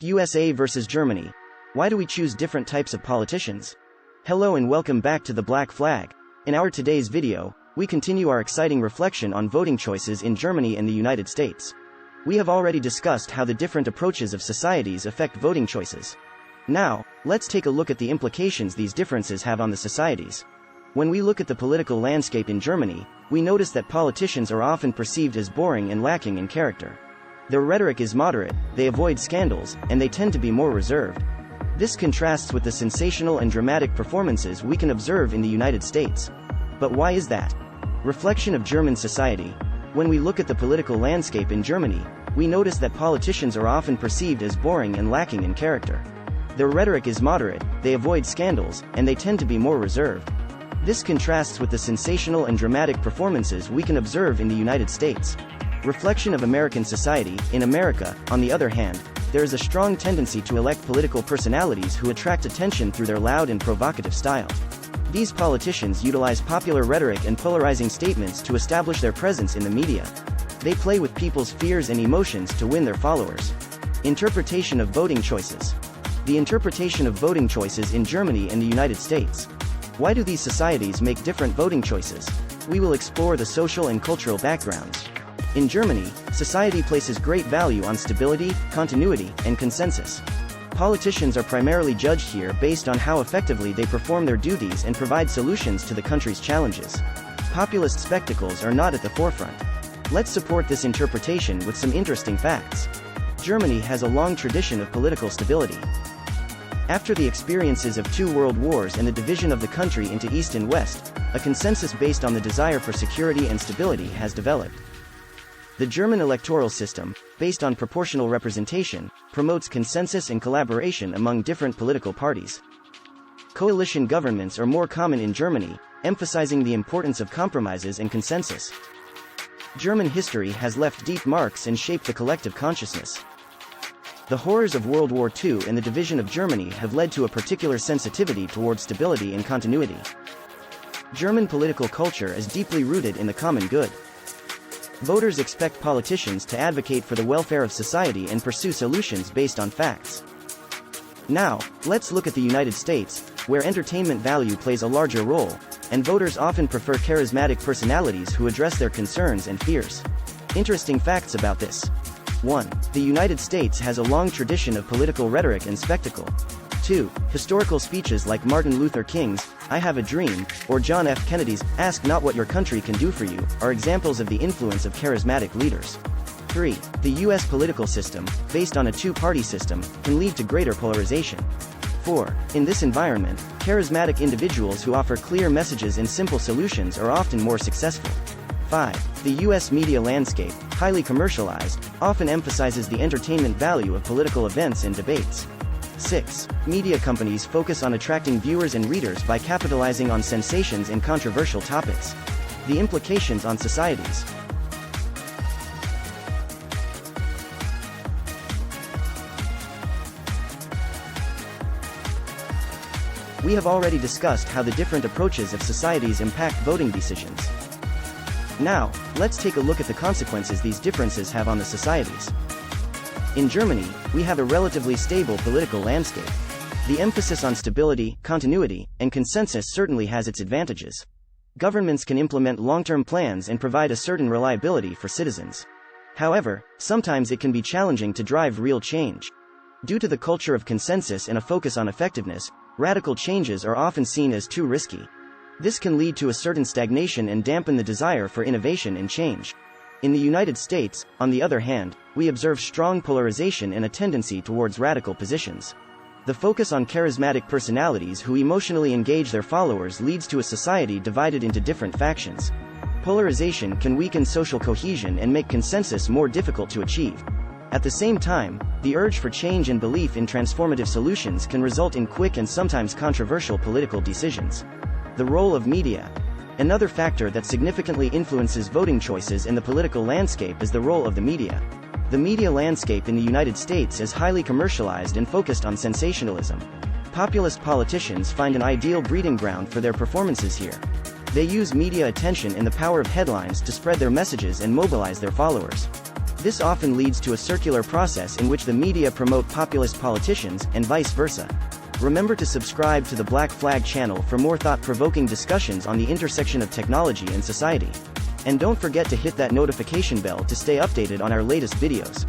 USA versus Germany. Why do we choose different types of politicians? Hello and welcome back to the Black Flag. In our today's video, we continue our exciting reflection on voting choices in Germany and the United States. We have already discussed how the different approaches of societies affect voting choices. Now, let's take a look at the implications these differences have on the societies. When we look at the political landscape in Germany, we notice that politicians are often perceived as boring and lacking in character. Their rhetoric is moderate, they avoid scandals, and they tend to be more reserved. This contrasts with the sensational and dramatic performances we can observe in the United States. But why is that? Reflection of German society. When we look at the political landscape in Germany, we notice that politicians are often perceived as boring and lacking in character. Their rhetoric is moderate, they avoid scandals, and they tend to be more reserved. This contrasts with the sensational and dramatic performances we can observe in the United States. Reflection of American society. In America, on the other hand, there is a strong tendency to elect political personalities who attract attention through their loud and provocative style. These politicians utilize popular rhetoric and polarizing statements to establish their presence in the media. They play with people's fears and emotions to win their followers. Interpretation of voting choices. The interpretation of voting choices in Germany and the United States. Why do these societies make different voting choices? We will explore the social and cultural backgrounds. In Germany, society places great value on stability, continuity, and consensus. Politicians are primarily judged here based on how effectively they perform their duties and provide solutions to the country's challenges. Populist spectacles are not at the forefront. Let's support this interpretation with some interesting facts. Germany has a long tradition of political stability. After the experiences of 2 world wars and the division of the country into East and West, a consensus based on the desire for security and stability has developed. The German electoral system, based on proportional representation, promotes consensus and collaboration among different political parties. Coalition governments are more common in Germany, emphasizing the importance of compromises and consensus. German history has left deep marks and shaped the collective consciousness. The horrors of World War II and the division of Germany have led to a particular sensitivity toward stability and continuity. German political culture is deeply rooted in the common good. Voters expect politicians to advocate for the welfare of society and pursue solutions based on facts. Now, let's look at the United States, where entertainment value plays a larger role, and voters often prefer charismatic personalities who address their concerns and fears. Interesting facts about this. 1. The United States has a long tradition of political rhetoric and spectacle. 2. Historical speeches like Martin Luther King's "I Have a Dream" or John F. Kennedy's "Ask not what your country can do for you" are examples of the influence of charismatic leaders. 3. The U.S. political system, based on a two-party system, can lead to greater polarization. 4. In this environment, charismatic individuals who offer clear messages and simple solutions are often more successful. 5. The U.S. media landscape, highly commercialized, often emphasizes the entertainment value of political events and debates. 6. Media companies focus on attracting viewers and readers by capitalizing on sensations and controversial topics. The implications on societies. We have already discussed how the different approaches of societies impact voting decisions. Now, let's take a look at the consequences these differences have on the societies. In Germany, we have a relatively stable political landscape. The emphasis on stability, continuity, and consensus certainly has its advantages. Governments can implement long-term plans and provide a certain reliability for citizens. However, sometimes it can be challenging to drive real change. Due to the culture of consensus and a focus on effectiveness, radical changes are often seen as too risky. This can lead to a certain stagnation and dampen the desire for innovation and change. In the United States, on the other hand, we observe strong polarization and a tendency towards radical positions. The focus on charismatic personalities who emotionally engage their followers leads to a society divided into different factions. Polarization can weaken social cohesion and make consensus more difficult to achieve. At the same time, the urge for change and belief in transformative solutions can result in quick and sometimes controversial political decisions. The role of media. Another factor that significantly influences voting choices in the political landscape is the role of the media. The media landscape in the United States is highly commercialized and focused on sensationalism. Populist politicians find an ideal breeding ground for their performances here. They use media attention and the power of headlines to spread their messages and mobilize their followers. This often leads to a circular process in which the media promote populist politicians, and vice versa. Remember to subscribe to the Black Flag channel for more thought-provoking discussions on the intersection of technology and society. And don't forget to hit that notification bell to stay updated on our latest videos.